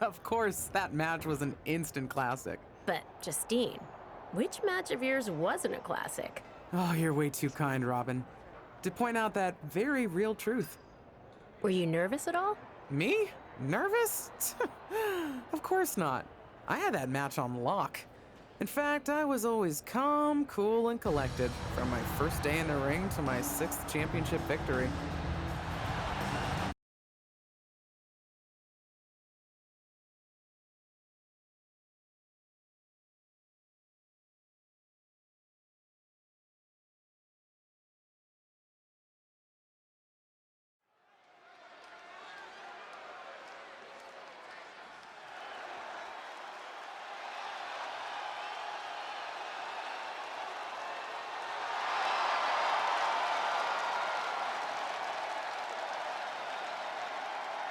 Of course, that match was an instant classic. But, Justine, which match of yours wasn't a classic? Oh, you're way too kind, Robin, to point out that very real truth. Were you nervous at all? Me? Nervous? Of course not. I had that match on lock. In fact, I was always calm, cool, and collected from my first day in the ring to my 6th championship victory.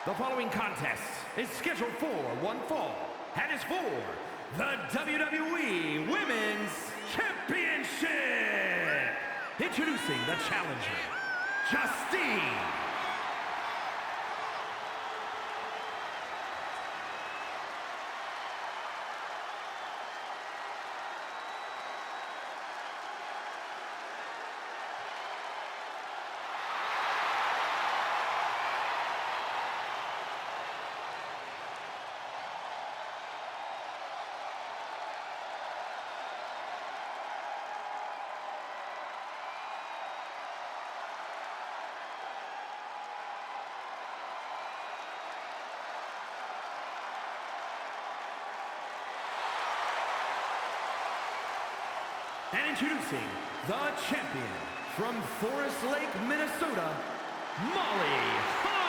The following contest is scheduled for one fall and is for the WWE Women's Championship. Introducing the challenger, Justine. And introducing the champion from Forest Lake, Minnesota, Molly Holly.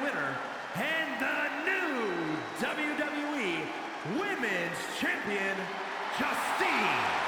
winner and the new WWE Women's Champion, Justine.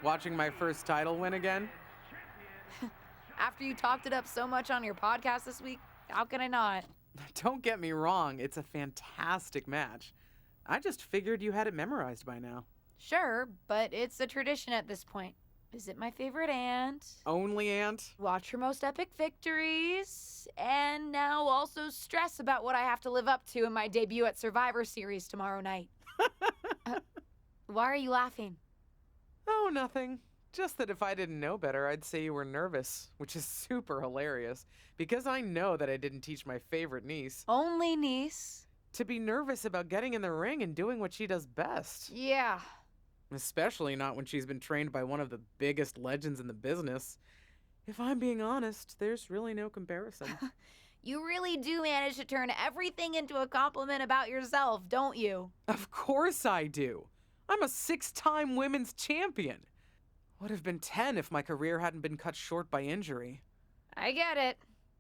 Watching my first title win again? After you talked it up so much on your podcast this week, how can I not? Don't get me wrong, it's a fantastic match. I just figured you had it memorized by now. Sure, but it's a tradition at this point. Visit my favorite aunt, Only aunt? watch her most epic victories, and now also stress about what I have to live up to in my debut at Survivor Series tomorrow night. Why are you laughing? Oh, nothing. Just that if I didn't know better, I'd say you were nervous, which is super hilarious, because I know that I didn't teach my favorite niece Only niece. to be nervous about getting in the ring and doing what she does best. Yeah. Especially not when she's been trained by one of the biggest legends in the business. If I'm being honest, there's really no comparison. You really do manage to turn everything into a compliment about yourself, don't you? Of course I do. I'm a 6-time women's champion. Would have been 10 if my career hadn't been cut short by injury. I get it.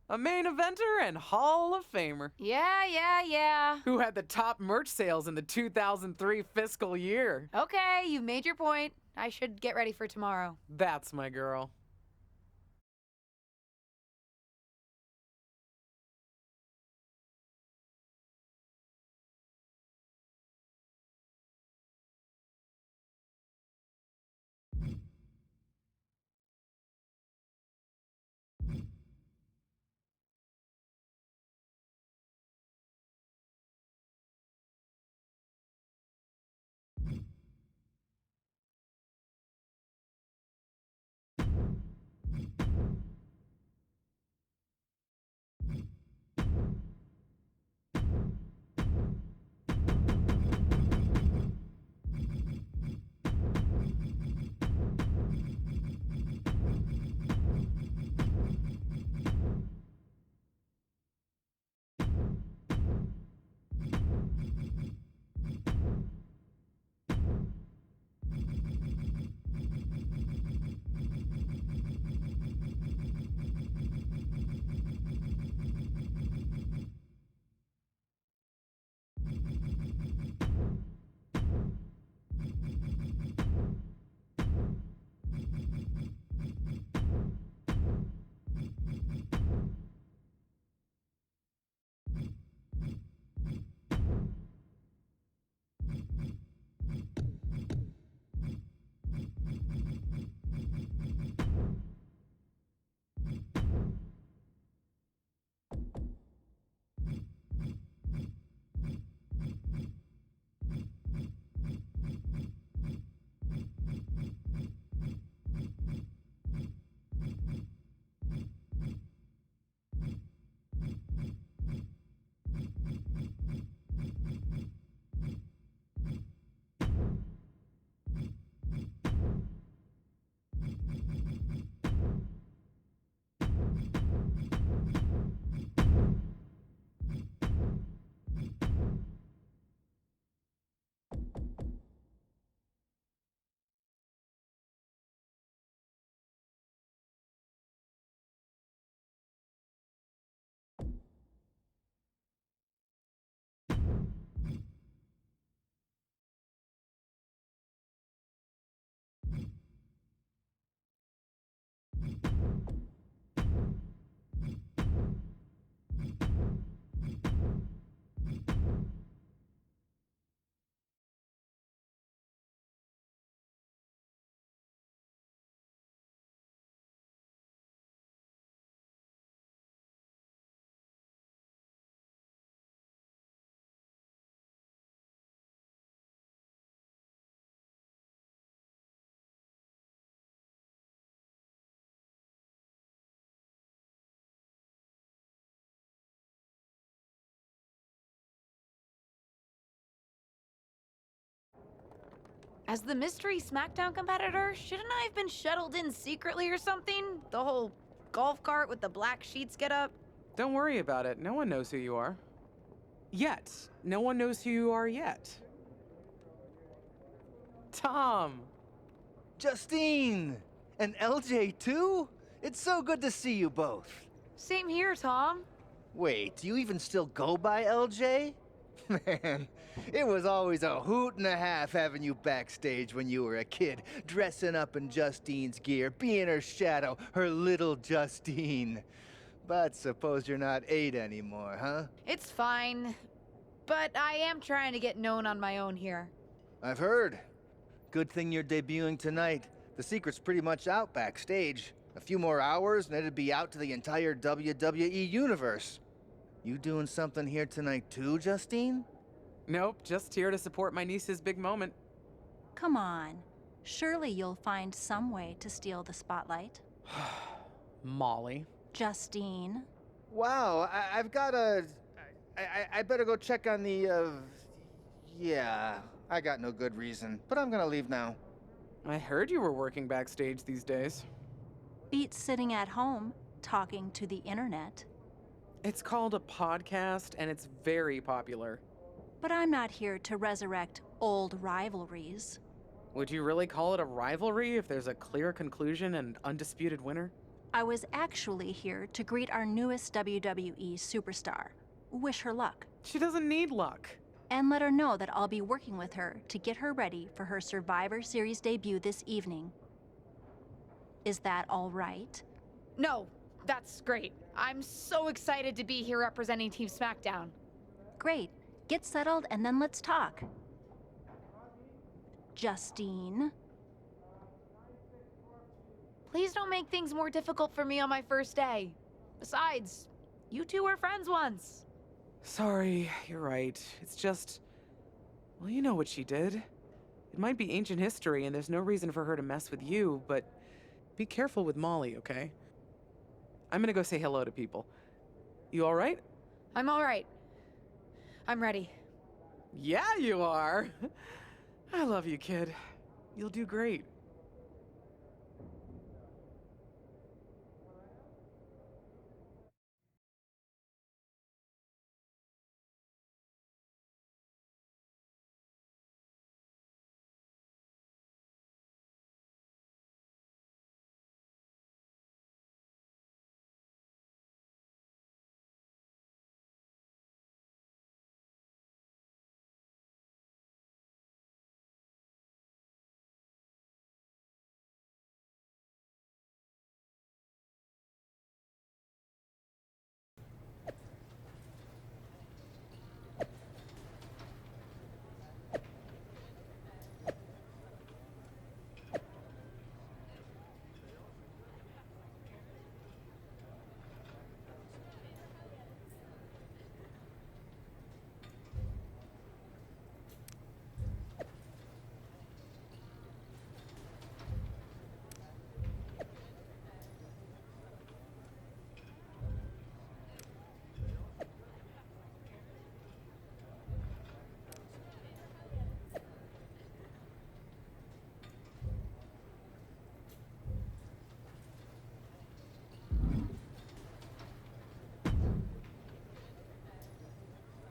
A main eventer and Hall of Famer. Yeah. Who had the top merch sales in the 2003 fiscal year. Okay, you've made your point. I should get ready for tomorrow. That's my girl. As the mystery SmackDown competitor, shouldn't I have been shuttled in secretly or something? The whole golf cart with the black sheets get up? Don't worry about it. No one knows who you are. Yet. No one knows who you are yet. Tom! Justine! And LJ too? It's so good to see you both. Same here, Tom. Wait, do you even still go by LJ? Man, it was always a hoot and a half having you backstage when you were a kid, dressing up in Justine's gear, being her shadow, her little Justine. But suppose you're not 8 anymore, huh? It's fine. But I am trying to get known on my own here. I've heard. Good thing you're debuting tonight. The secret's pretty much out backstage. A few more hours and it'd be out to the entire WWE universe. You doing something here tonight too, Justine? Nope, just here to support my niece's big moment. Come on. Surely you'll find some way to steal the spotlight. Molly. Justine. Wow, I've got a... I better go check on the, Yeah, I got no good reason, but I'm gonna leave now. I heard you were working backstage these days. Beats sitting at home, talking to the internet. It's called a podcast, and it's very popular. But I'm not here to resurrect old rivalries. Would you really call it a rivalry if there's a clear conclusion and undisputed winner? I was actually here to greet our newest WWE superstar. Wish her luck. She doesn't need luck. And let her know that I'll be working with her to get her ready for her Survivor Series debut this evening. Is that all right? No, that's great. I'm so excited to be here representing Team SmackDown. Great. Get settled and then let's talk. Justine. Please don't make things more difficult for me on my first day. Besides, you two were friends once. Sorry, you're right. It's just... Well, you know what she did. It might be ancient history and there's no reason for her to mess with you, but be careful with Molly, okay? I'm gonna go say hello to people. You alright? I'm all right. I'm ready. Yeah, you are. I love you, kid. You'll do great.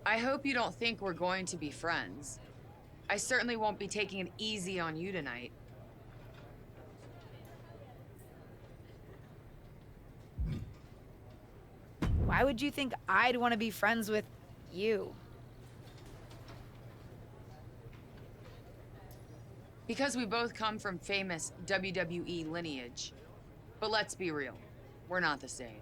I hope you don't think we're going to be friends. I certainly won't be taking it easy on you tonight. Why would you think I'd want to be friends with you? Because we both come from famous WWE lineage. But let's be real, we're not the same.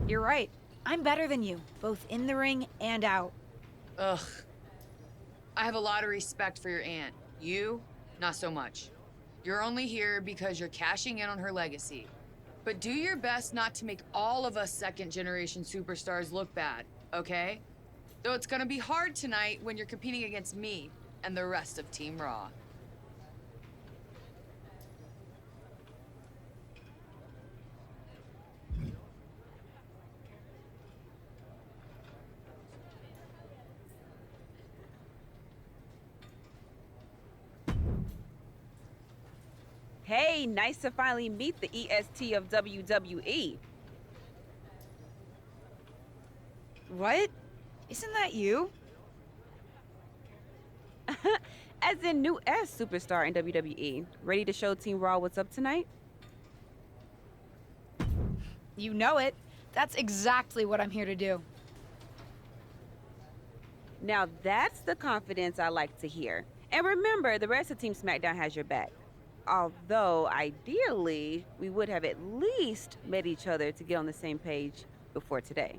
You're right. I'm better than you, both in the ring and out. Ugh. I have a lot of respect for your aunt. You, not so much. You're only here because you're cashing in on her legacy. But do your best not to make all of us second-generation superstars look bad, okay? Though it's gonna be hard tonight when you're competing against me and the rest of Team Raw. Hey, nice to finally meet the EST of WWE. What? Isn't that you? As in new S superstar in WWE. Ready to show Team Raw what's up tonight? You know it. That's exactly what I'm here to do. Now that's the confidence I like to hear. And remember, the rest of Team SmackDown has your back. Although, ideally, we would have at least met each other to get on the same page before today.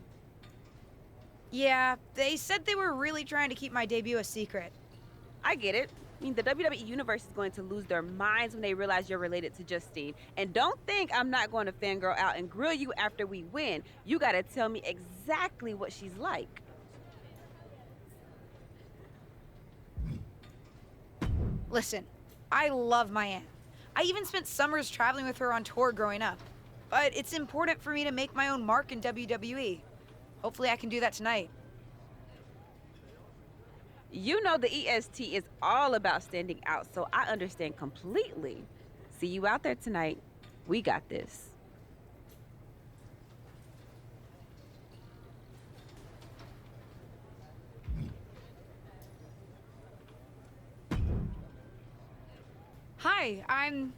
Yeah, they said they were really trying to keep my debut a secret. I get it. I mean, the WWE Universe is going to lose their minds when they realize you're related to Justine. And don't think I'm not going to fangirl out and grill you after we win. You gotta tell me exactly what she's like. Listen, I love my aunt. I even spent summers traveling with her on tour growing up. But it's important for me to make my own mark in WWE. Hopefully I can do that tonight. You know the EST is all about standing out, so I understand completely. See you out there tonight. We got this. Hi, I'm...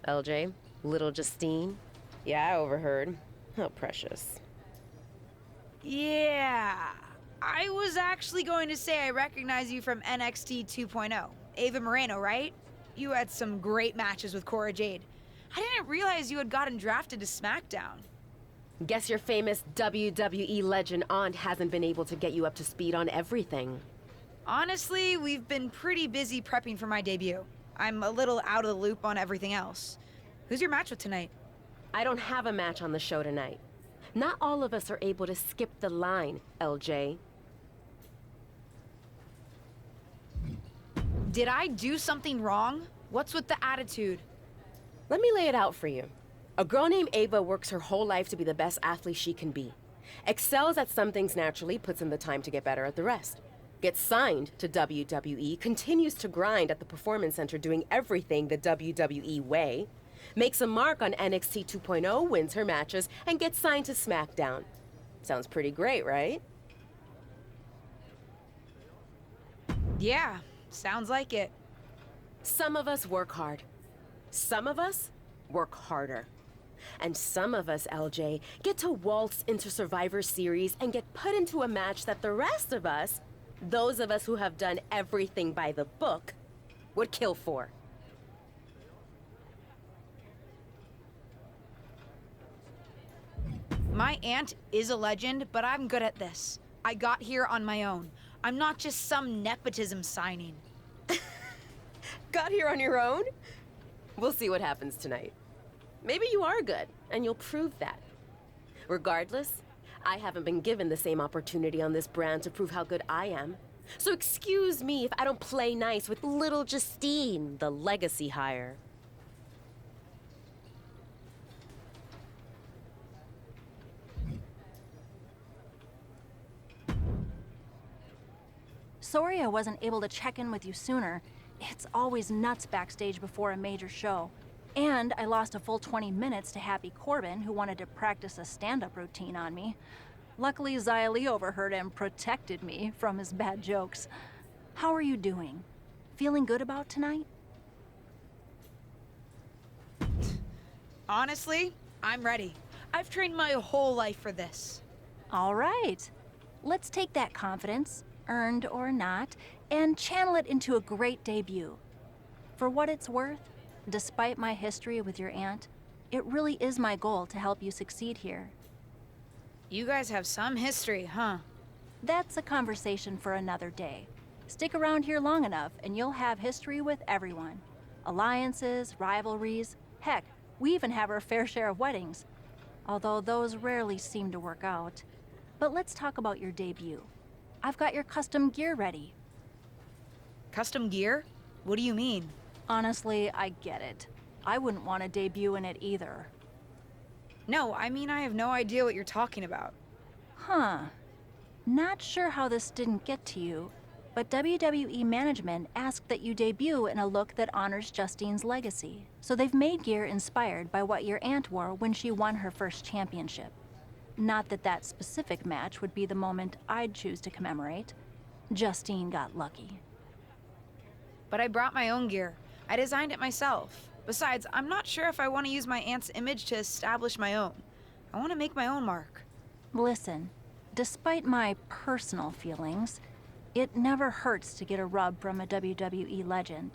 LJ, little Justine. Yeah, I overheard. How precious. Yeah. I was actually going to say I recognize you from NXT 2.0. Ava Moreno, right? You had some great matches with Cora Jade. I didn't realize you had gotten drafted to SmackDown. Guess your famous WWE legend aunt hasn't been able to get you up to speed on everything. Honestly, we've been pretty busy prepping for my debut. I'm a little out of the loop on everything else. Who's your match with tonight? I don't have a match on the show tonight. Not all of us are able to skip the line, LJ. Did I do something wrong? What's with the attitude? Let me lay it out for you. A girl named Ava works her whole life to be the best athlete she can be. Excels at some things naturally, puts in the time to get better at the rest. Gets signed to WWE, continues to grind at the Performance Center doing everything the WWE way, makes a mark on NXT 2.0, wins her matches, and gets signed to SmackDown. Sounds pretty great, right? Yeah, sounds like it. Some of us work hard. Some of us work harder. And some of us, LJ, get to waltz into Survivor Series and get put into a match that the rest of us, those of us who have done everything by the book, would kill for. My aunt is a legend, but I'm good at this. I got here on my own. I'm not just some nepotism signing. Got here on your own? We'll see what happens tonight. Maybe you are good, and you'll prove that. Regardless, I haven't been given the same opportunity on this brand to prove how good I am. So excuse me if I don't play nice with little Justine, the legacy hire. Sorry I wasn't able to check in with you sooner. It's always nuts backstage before a major show. And I lost a full 20 minutes to Happy Corbin, who wanted to practice a stand-up routine on me. Luckily, Xia Li overheard and protected me from his bad jokes. How are you doing? Feeling good about tonight? Honestly, I'm ready. I've trained my whole life for this. All right. Let's take that confidence, earned or not, and channel it into a great debut. For what it's worth, despite my history with your aunt, it really is my goal to help you succeed here. You guys have some history, huh? That's a conversation for another day. Stick around here long enough and you'll have history with everyone. Alliances, rivalries, heck, we even have our fair share of weddings. Although those rarely seem to work out. But let's talk about your debut. I've got your custom gear ready. Custom gear? What do you mean? Honestly, I get it. I wouldn't want to debut in it either. No, I mean I have no idea what you're talking about. Huh. Not sure how this didn't get to you. But WWE management asked that you debut in a look that honors Justine's legacy, so they've made gear inspired by what your aunt wore when she won her first championship. Not that that specific match would be the moment I'd choose to commemorate. Justine got lucky. But I brought my own gear. I designed it myself. Besides, I'm not sure if I want to use my aunt's image to establish my own. I want to make my own mark. Listen, despite my personal feelings, it never hurts to get a rub from a WWE legend.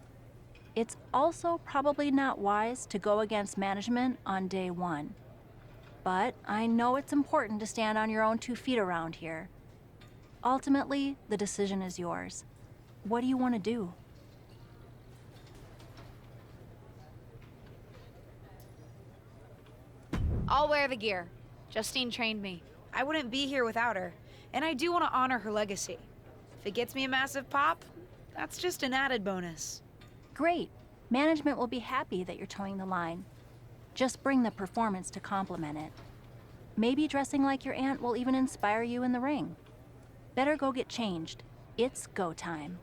It's also probably not wise to go against management on day one. But I know it's important to stand on your own 2 feet around here. Ultimately, the decision is yours. What do you want to do? I'll wear the gear. Justine trained me. I wouldn't be here without her, and I do want to honor her legacy. If it gets me a massive pop, that's just an added bonus. Great. Management will be happy that you're towing the line. Just bring the performance to complement it. Maybe dressing like your aunt will even inspire you in the ring. Better go get changed. It's go time.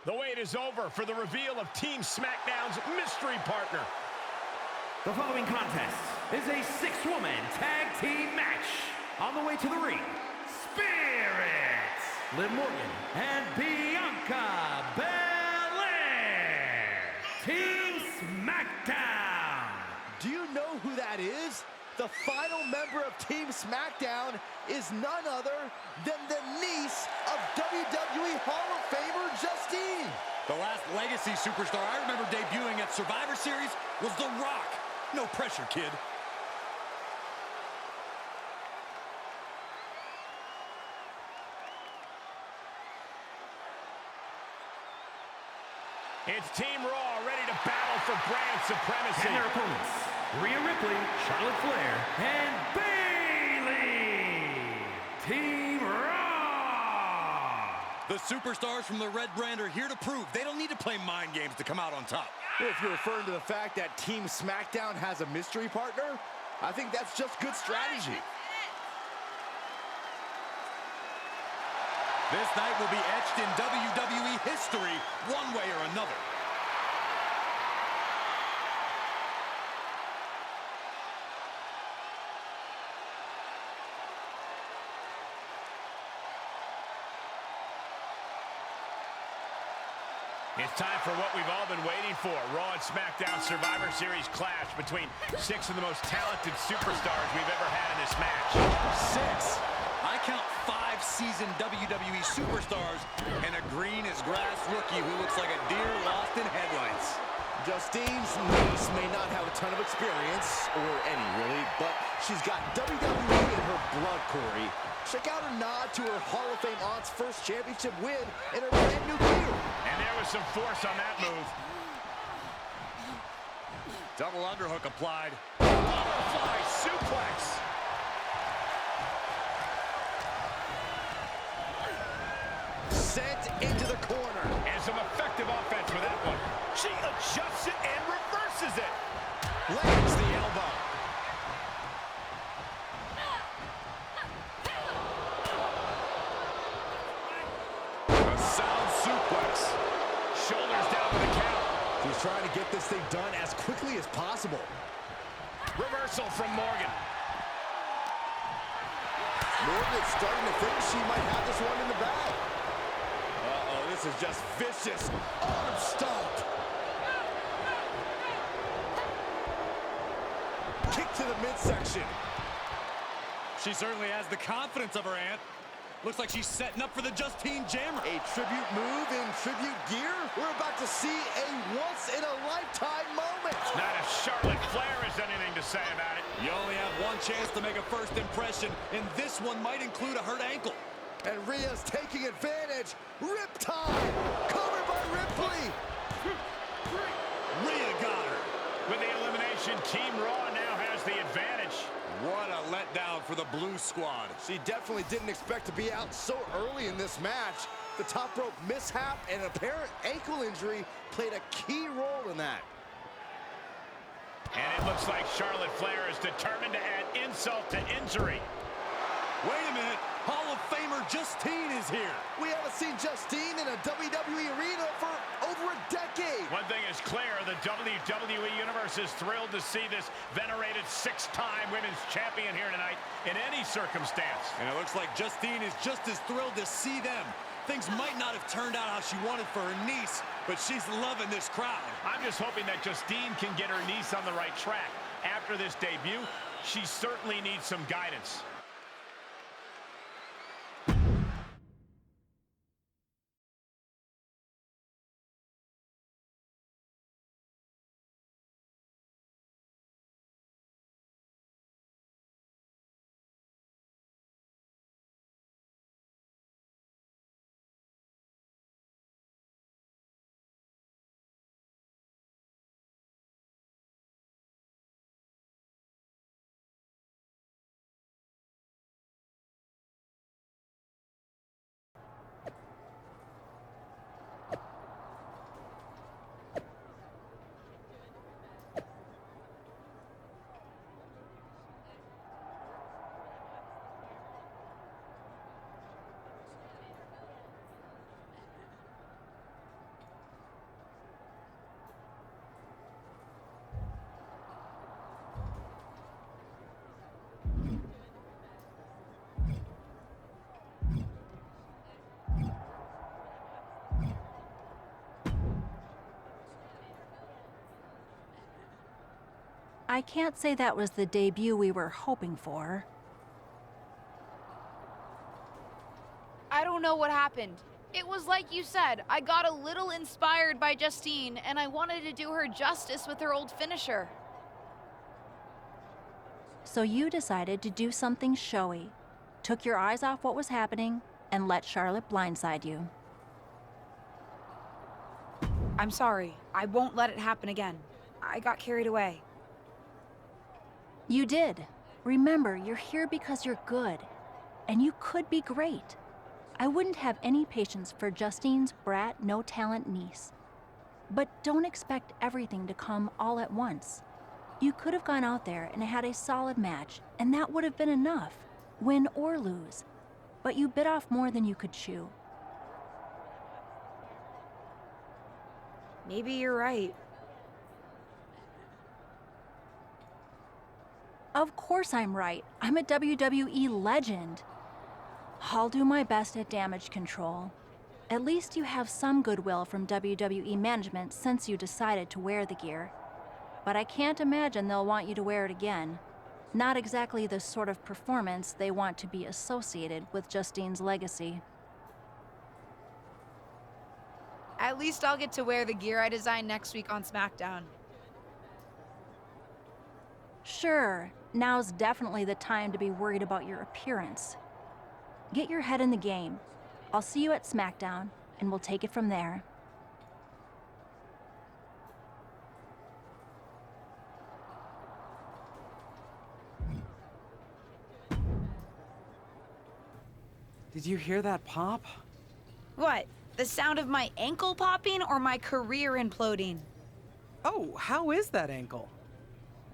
The wait is over for the reveal of Team SmackDown's mystery partner. The following contest is a 6-woman tag team match. On the way to the ring, Spirits, Liv Morgan and Bianca Belair. Team SmackDown. Do you know who that is? The final member of Team SmackDown is none other than the niece of WWE Hall of Famer Justine. The last legacy superstar I remember debuting at Survivor Series was The Rock. No pressure, kid. It's Team Raw ready to battle for brand supremacy. And their opponents, Rhea Ripley, Charlotte Flair, and Bayley. Team Raw. The superstars from the Red Brand are here to prove they don't need to play mind games to come out on top. If you're referring to the fact that Team SmackDown has a mystery partner, I think that's just good strategy. This night will be etched in WWE history one way or another. It's time for what we've all been waiting for. Raw and SmackDown Survivor Series clash between 6 of the most talented superstars we've ever had in this match. 6. I count 5 seasoned WWE superstars and a green-as-grass rookie who looks like a deer lost in headlights. Justine's niece may not have a ton of experience, or any really, but she's got WWE in her blood, Corey. Check out her nod to her Hall of Fame aunt's first championship win in her brand new gear. And there was some force on that move. Double underhook applied. Butterfly suplex. Sent into the corner. And some effective offense with that one. She adjusts it and reverses it. Lands the elbow. A sound suplex. Shoulders down to the count. She's trying to get this thing done as quickly as possible. Reversal from Morgan. Morgan's starting to think she might have this one in the bag. Uh-oh, this is just vicious. Arm stomp. Kick to the midsection. She certainly has the confidence of her aunt. Looks like she's setting up for the Justine Jammer. A tribute move in tribute gear? We're about to see a once-in-a-lifetime moment. Not if Charlotte Flair has anything to say about it. You only have one chance to make a first impression, and this one might include a hurt ankle. And Rhea's taking advantage. Riptide! Covered by Ripley! Rhea got her. With the elimination, Team Raw now has the advantage. What a letdown for the Blue Squad. She definitely didn't expect to be out so early in this match. The top rope mishap and apparent ankle injury played a key role in that. And it looks like Charlotte Flair is determined to add insult to injury. Wait a minute. Hall of Famer Justine is here. We haven't seen Justine in a WWE arena for over a decade. One thing is clear, the WWE Universe is thrilled to see this venerated 6-time women's champion here tonight in any circumstance. And it looks like Justine is just as thrilled to see them. Things might not have turned out how she wanted for her niece, but she's loving this crowd. I'm just hoping that Justine can get her niece on the right track. After this debut, she certainly needs some guidance. I can't say that was the debut we were hoping for. I don't know what happened. It was like you said, I got a little inspired by Justine, and I wanted to do her justice with her old finisher. So you decided to do something showy, took your eyes off what was happening, and let Charlotte blindside you. I'm sorry. I won't let it happen again. I got carried away. You did. Remember, you're here because you're good, and you could be great. I wouldn't have any patience for Justine's brat, no-talent niece. But don't expect everything to come all at once. You could have gone out there and had a solid match, and that would have been enough, win or lose. But you bit off more than you could chew. Maybe you're right. Of course I'm right. I'm a WWE legend. I'll do my best at damage control. At least you have some goodwill from WWE management since you decided to wear the gear. But I can't imagine they'll want you to wear it again. Not exactly the sort of performance they want to be associated with Justine's legacy. At least I'll get to wear the gear I designed next week on SmackDown. Sure, now's definitely the time to be worried about your appearance. Get your head in the game. I'll see you at SmackDown, and we'll take it from there. Did you hear that pop? What? The sound of my ankle popping or my career imploding? Oh, how is that ankle?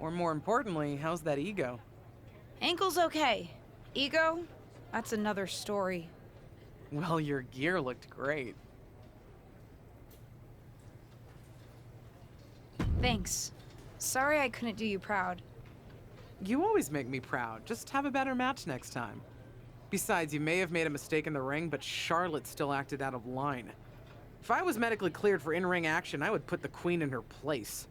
Or more importantly, how's that ego? Ankle's okay. Ego? That's another story. Well, your gear looked great. Thanks. Sorry I couldn't do you proud. You always make me proud. Just have a better match next time. Besides, you may have made a mistake in the ring, but Charlotte still acted out of line. If I was medically cleared for in-ring action, I would put the Queen in her place.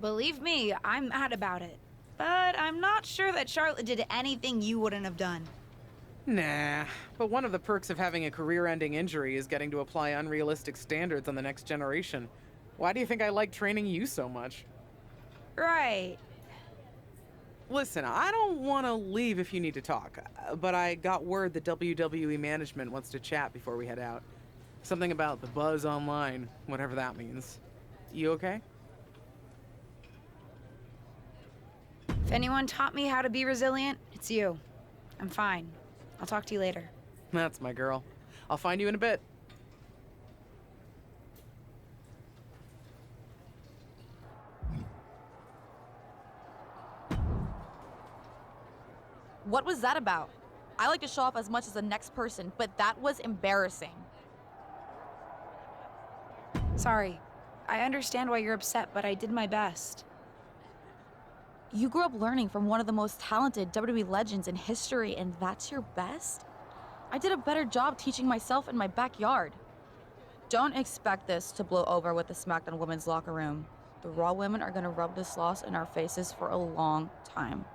Believe me, I'm mad about it. But I'm not sure that Charlotte did anything you wouldn't have done. Nah, but one of the perks of having a career-ending injury is getting to apply unrealistic standards on the next generation. Why do you think I like training you so much? Right. Listen, I don't want to leave if you need to talk, but I got word that WWE management wants to chat before we head out. Something about the buzz online, whatever that means. You okay? If anyone taught me how to be resilient, it's you. I'm fine. I'll talk to you later. That's my girl. I'll find you in a bit. What was that about? I like to show off as much as the next person, but that was embarrassing. Sorry. I understand why you're upset, but I did my best. You grew up learning from one of the most talented WWE legends in history, and that's your best? I did a better job teaching myself in my backyard. Don't expect this to blow over with the SmackDown women's locker room. The Raw women are gonna rub this loss in our faces for a long time.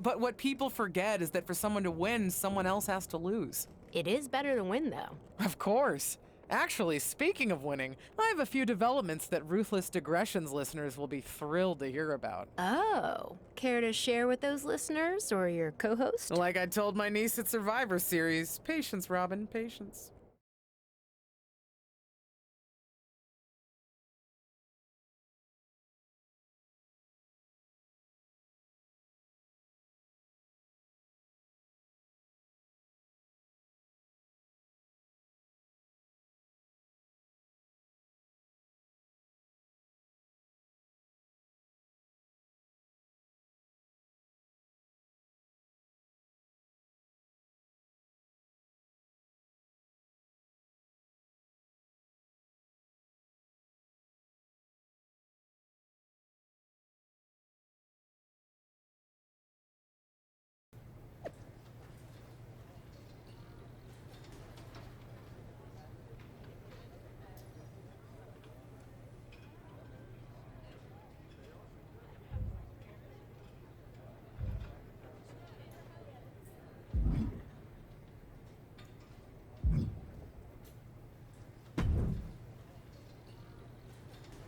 But what people forget is that for someone to win, someone else has to lose. It is better to win, though. Of course. Actually, speaking of winning, I have a few developments that Ruthless Digressions listeners will be thrilled to hear about. Oh, care to share with those listeners or your co-host? Like I told my niece at Survivor Series, patience, Robin, patience.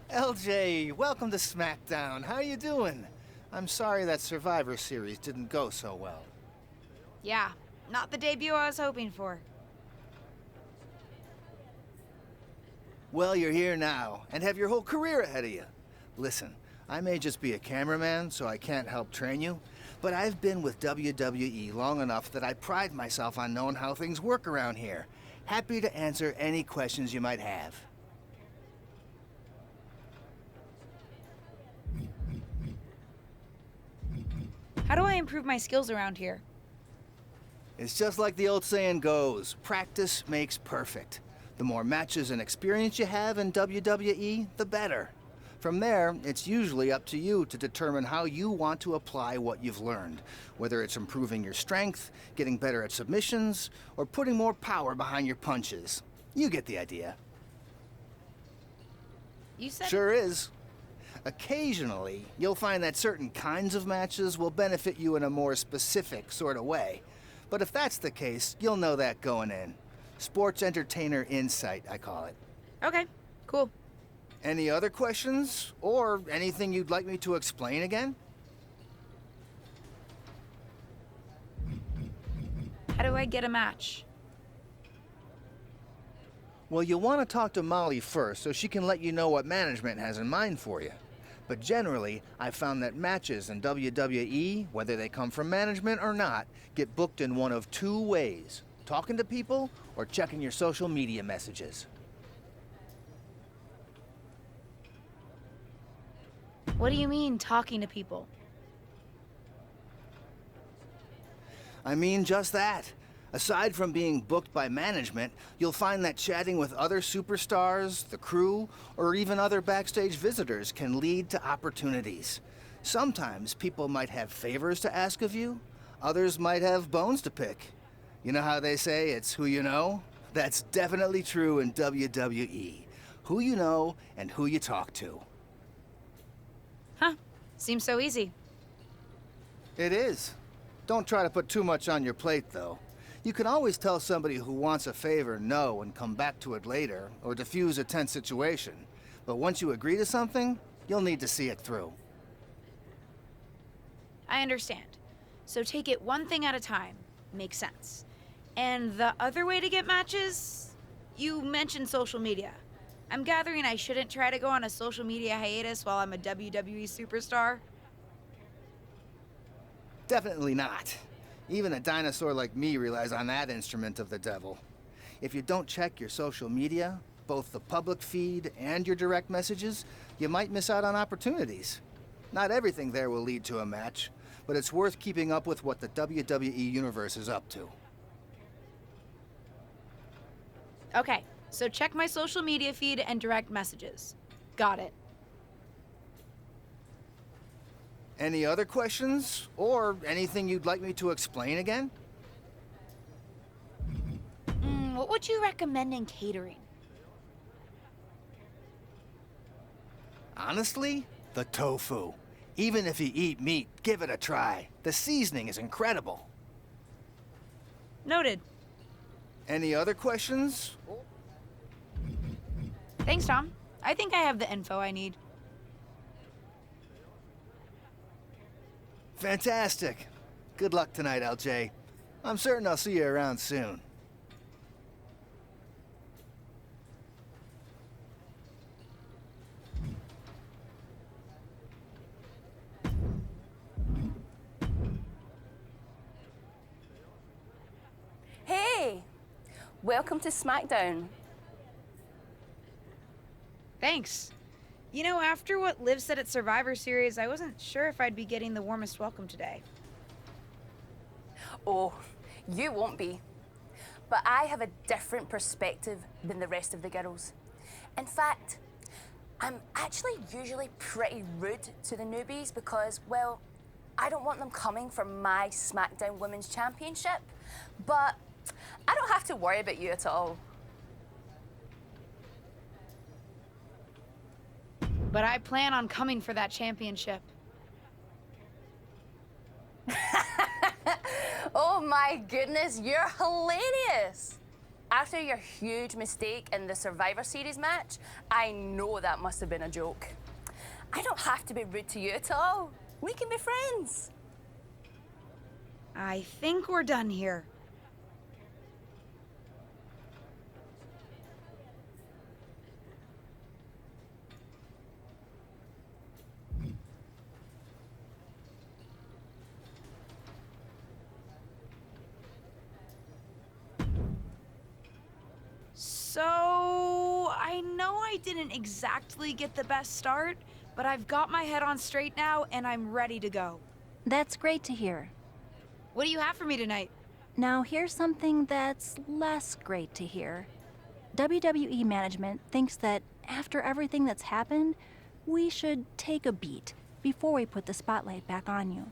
LJ, welcome to SmackDown. How you doing? I'm sorry that Survivor Series didn't go so well. Yeah, not the debut I was hoping for. Well, you're here now, and have your whole career ahead of you. Listen, I may just be a cameraman, so I can't help train you, but I've been with WWE long enough that I pride myself on knowing how things work around here. Happy to answer any questions you might have. How do I improve my skills around here? It's just like the old saying goes, practice makes perfect. The more matches and experience you have in WWE, the better. From there, it's usually up to you to determine how you want to apply what you've learned, whether it's improving your strength, getting better at submissions, or putting more power behind your punches. You get the idea. You said... Sure is. Occasionally, you'll find that certain kinds of matches will benefit you in a more specific sort of way. But if that's the case, you'll know that going in. Sports entertainer insight, I call it. Okay, cool. Any other questions? Or anything you'd like me to explain again? How do I get a match? Well, you'll want to talk to Molly first so she can let you know what management has in mind for you. But generally, I've found that matches in WWE, whether they come from management or not, get booked in one of two ways: talking to people or checking your social media messages. What do you mean, talking to people? I mean just that. Aside from being booked by management, you'll find that chatting with other superstars, the crew, or even other backstage visitors can lead to opportunities. Sometimes people might have favors to ask of you, others might have bones to pick. You know how they say it's who you know? That's definitely true in WWE. Who you know and who you talk to. Seems so easy. It is. Don't try to put too much on your plate, though. You can always tell somebody who wants a favor no and come back to it later, or diffuse a tense situation. But once you agree to something, you'll need to see it through. I understand. So take it one thing at a time. Makes sense. And the other way to get matches? You mentioned social media. I'm gathering I shouldn't try to go on a social media hiatus while I'm a WWE superstar? Definitely not. Even a dinosaur like me relies on that instrument of the devil. If you don't check your social media, both the public feed and your direct messages, you might miss out on opportunities. Not everything there will lead to a match, but it's worth keeping up with what the WWE Universe is up to. Okay, so check my social media feed and direct messages. Got it. Any other questions? Or anything you'd like me to explain again? What would you recommend in catering? Honestly, the tofu. Even if you eat meat, give it a try. The seasoning is incredible. Noted. Any other questions? Thanks, Tom. I think I have the info I need. Fantastic. Good luck tonight, LJ. I'm certain I'll see you around soon. Hey! Welcome to SmackDown. Thanks. You know, after what Liv said at Survivor Series, I wasn't sure if I'd be getting the warmest welcome today. Oh, you won't be. But I have a different perspective than the rest of the girls. In fact, I'm actually usually pretty rude to the newbies because, well, I don't want them coming for my SmackDown Women's Championship. But I don't have to worry about you at all. But I plan on coming for that championship. Oh my goodness, you're hilarious! After your huge mistake in the Survivor Series match, I know that must have been a joke. I don't have to be rude to you at all. We can be friends. I think we're done here. So, I know I didn't exactly get the best start, but I've got my head on straight now and I'm ready to go. That's great to hear. What do you have for me tonight? Now here's something that's less great to hear. WWE management thinks that after everything that's happened, we should take a beat before we put the spotlight back on you.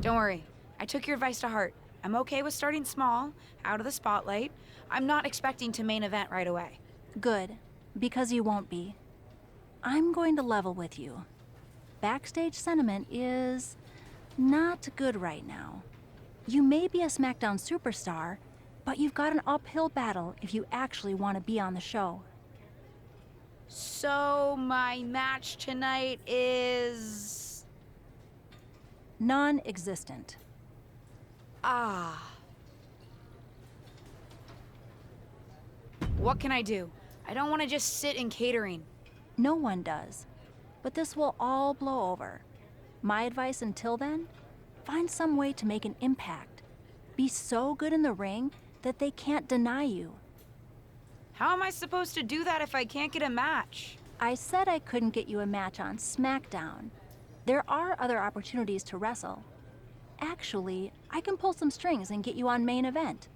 Don't worry, I took your advice to heart. I'm okay with starting small, out of the spotlight. I'm not expecting to main event right away. Good, because you won't be. I'm going to level with you. Backstage sentiment is not good right now. You may be a SmackDown superstar, but you've got an uphill battle if you actually want to be on the show. So, my match tonight is... Non-existent. Ah. What can I do? I don't want to just sit in catering. No one does. But this will all blow over. My advice until then? Find some way to make an impact. Be so good in the ring that they can't deny you. How am I supposed to do that if I can't get a match? I said I couldn't get you a match on SmackDown. There are other opportunities to wrestle. Actually, I can pull some strings and get you on main event.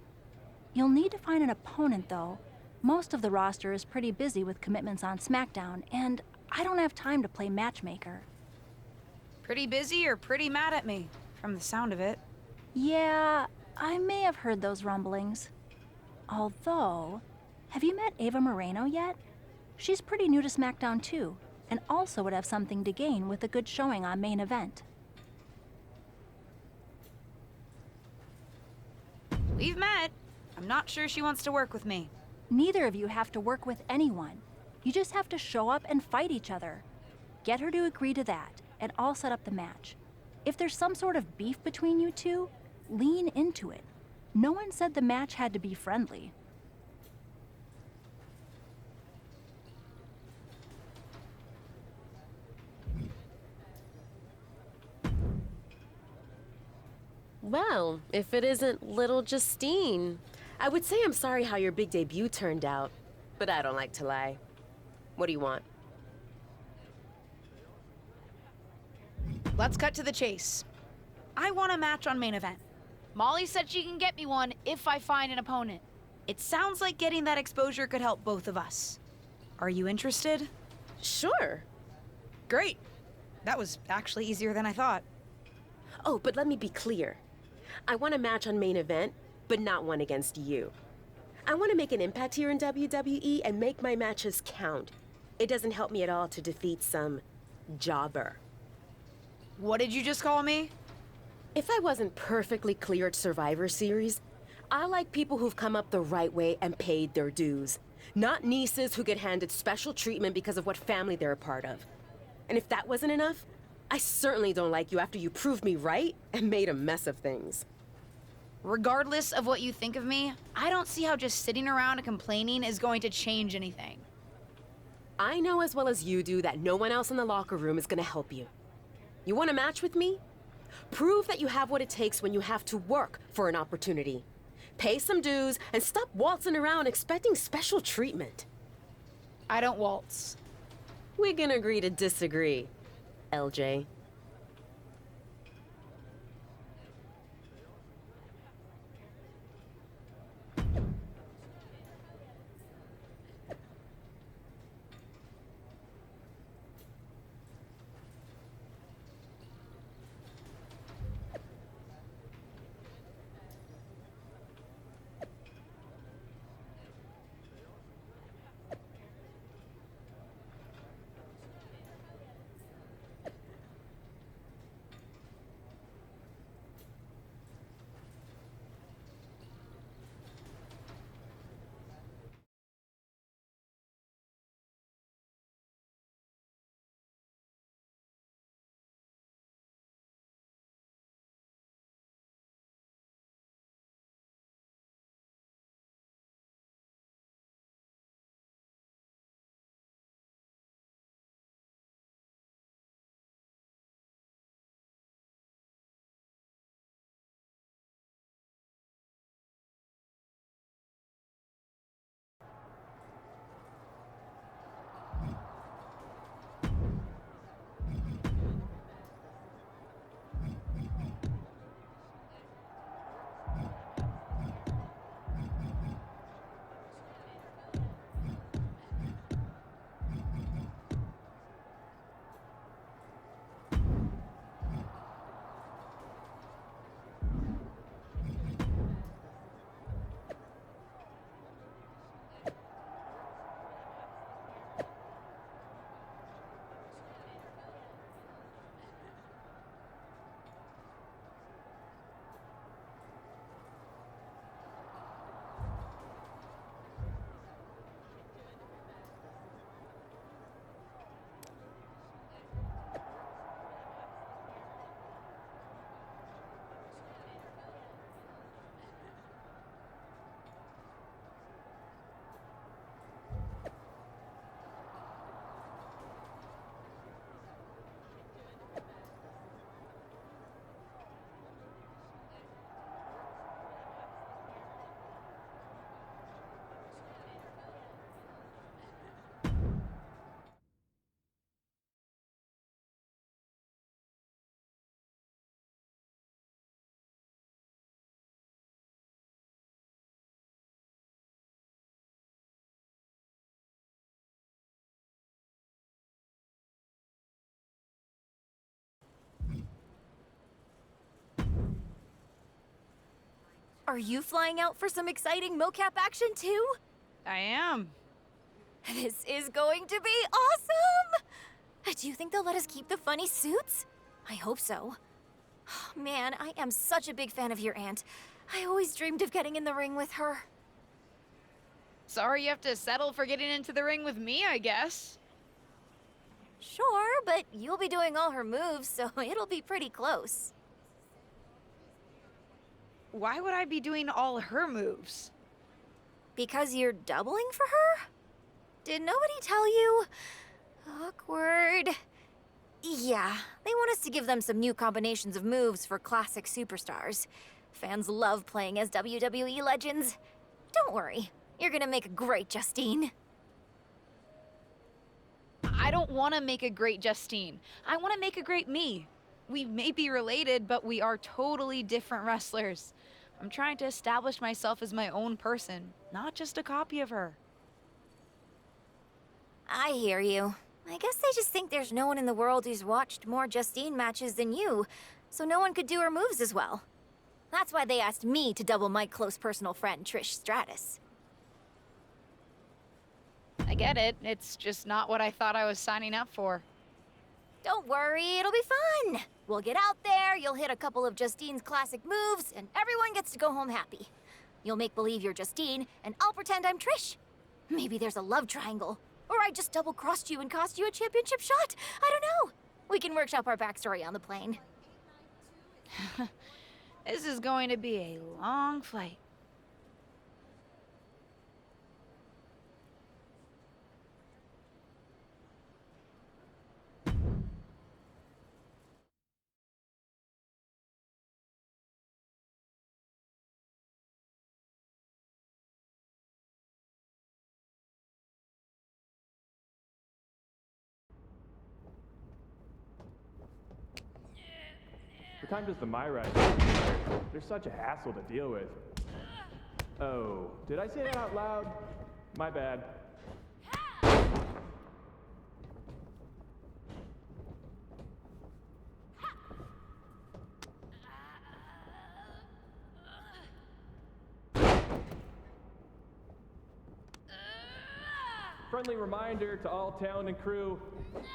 You'll need to find an opponent, though. Most of the roster is pretty busy with commitments on SmackDown, and I don't have time to play matchmaker. Pretty busy or pretty mad at me, from the sound of it. Yeah, I may have heard those rumblings. Although, Have you met Ava Moreno yet? She's pretty new to SmackDown too, and also would have something to gain with a good showing on main event. We've met. I'm not sure she wants to work with me. Neither of you have to work with anyone. You just have to show up and fight each other. Get her to agree to that, and I'll set up the match. If there's some sort of beef between you two, lean into it. No one said the match had to be friendly. Well, if it isn't little Justine. I would say I'm sorry how your big debut turned out, but I don't like to lie. What do you want? Let's cut to the chase. I want a match on main event. Molly said she can get me one if I find an opponent. It sounds like getting that exposure could help both of us. Are you interested? Sure. Great. That was actually easier than I thought. Oh, but let me be clear. I want a match on main event, but not one against you. I want to make an impact here in WWE and make my matches count. It doesn't help me at all to defeat some jobber. What did you just call me? If I wasn't perfectly clear at Survivor Series, I like people who've come up the right way and paid their dues. Not nieces who get handed special treatment because of what family they're a part of. And if that wasn't enough, I certainly don't like you after you proved me right and made a mess of things. Regardless of what you think of me, I don't see how just sitting around and complaining is going to change anything. I know as well as you do that no one else in the locker room is gonna help you. You want a match with me? Prove that you have what it takes when you have to work for an opportunity. Pay some dues and stop waltzing around expecting special treatment. I don't waltz. We can agree to disagree, LJ. Are you flying out for some exciting mocap action too? I am. This is going to be awesome! Do you think they'll let us keep the funny suits? I hope so. Man, I am such a big fan of your aunt. I always dreamed of getting in the ring with her. Sorry you have to settle for getting into the ring with me, I guess. Sure, but you'll be doing all her moves, so it'll be pretty close. Why would I be doing all her moves? Because you're doubling for her? Did nobody tell you? Awkward. Yeah, they want us to give them some new combinations of moves for classic superstars. Fans love playing as WWE legends. Don't worry, you're gonna make a great Justine. I don't want to make a great Justine. I want to make a great me. We may be related, but we are totally different wrestlers. I'm trying to establish myself as my own person, not just a copy of her. I hear you. I guess they just think there's no one in the world who's watched more Justine matches than you, so no one could do her moves as well. That's why they asked me to double my close personal friend, Trish Stratus. I get it. It's just not what I thought I was signing up for. Don't worry, it'll be fun. We'll get out there, you'll hit a couple of Justine's classic moves, and everyone gets to go home happy. You'll make believe you're Justine, and I'll pretend I'm Trish. Maybe there's a love triangle. Or I just double-crossed you and cost you a championship shot. I don't know. We can workshop our backstory on the plane. This is going to be a long flight. What time does the My Ride start? They're such a hassle to deal with. Oh, did I say that out loud? My bad. Friendly reminder to all town and crew,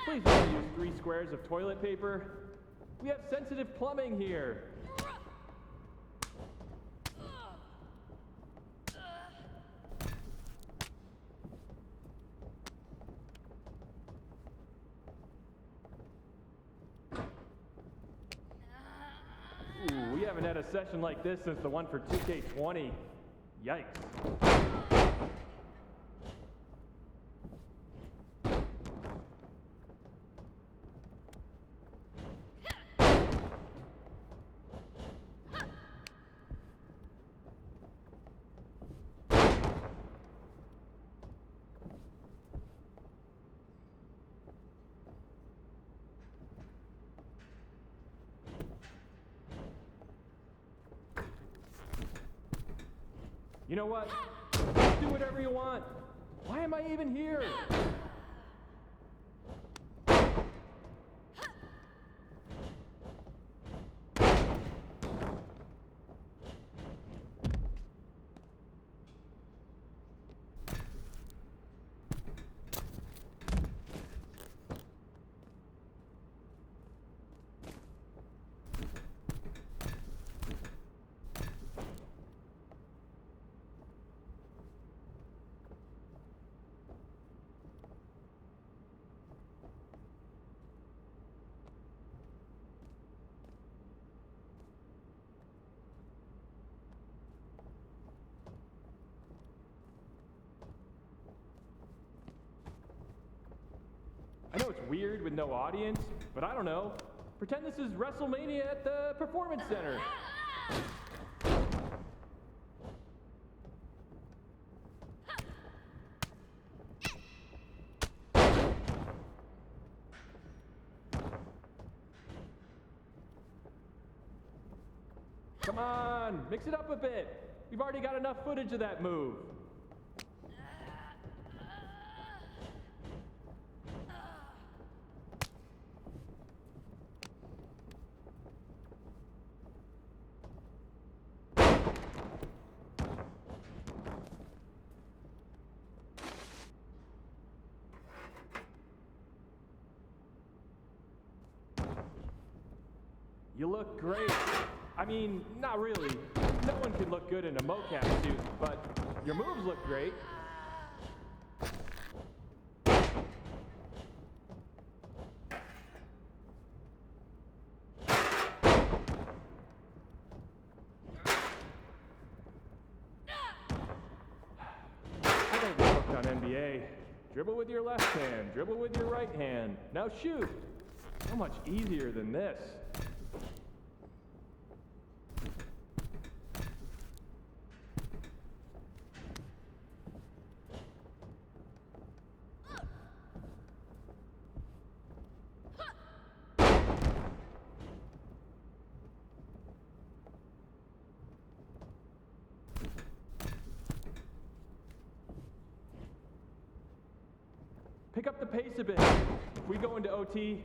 please only use 3 squares of toilet paper. We have sensitive plumbing here. Ooh, we haven't had a session like this since the one for 2K20. Yikes. You know what? Do whatever you want. Why am I even here? I know it's weird with no audience, but I don't know. Pretend this is WrestleMania at the Performance Center. Come on, mix it up a bit. We've already got enough footage of that move. You look great. I mean, not really. No one can look good in a mocap suit, but your moves look great. I think we're hooked on NBA. Dribble with your left hand, dribble with your right hand. Now shoot. So much easier than this. Pick up the pace a bit. If we go into OT,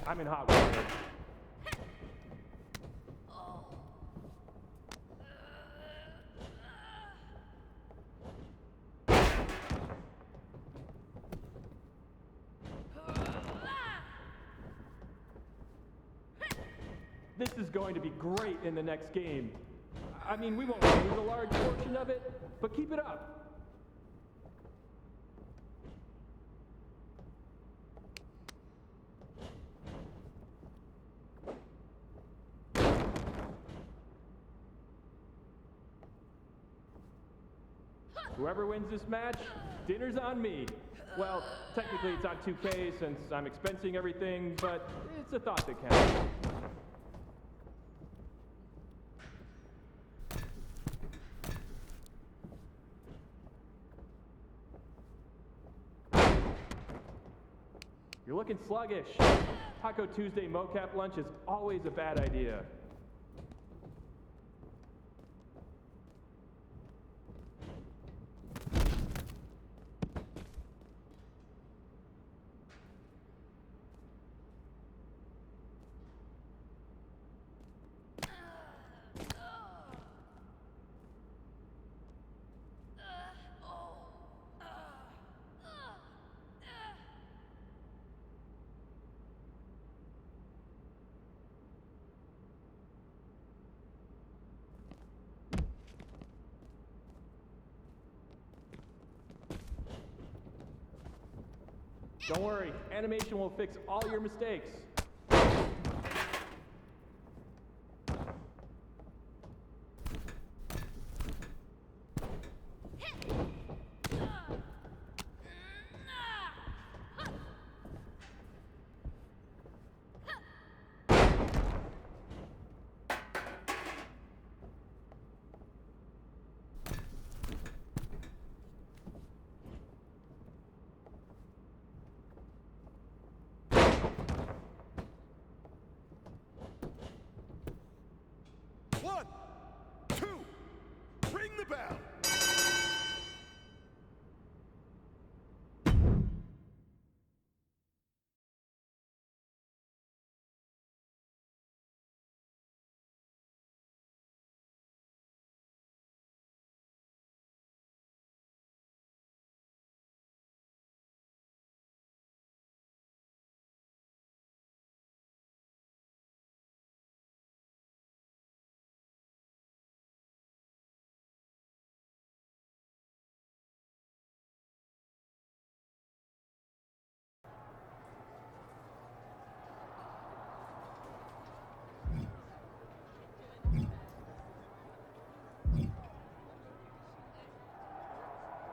I'm in hot water. This is going to be great in the next game. I mean, we won't lose a large portion of it, but keep it up. Whoever wins this match, dinner's on me. Well, technically it's on 2K since I'm expensing everything, but it's a thought that counts. You're looking sluggish. Taco Tuesday mocap lunch is always a bad idea. Don't worry, animation will fix all your mistakes. One, two, ring the bell.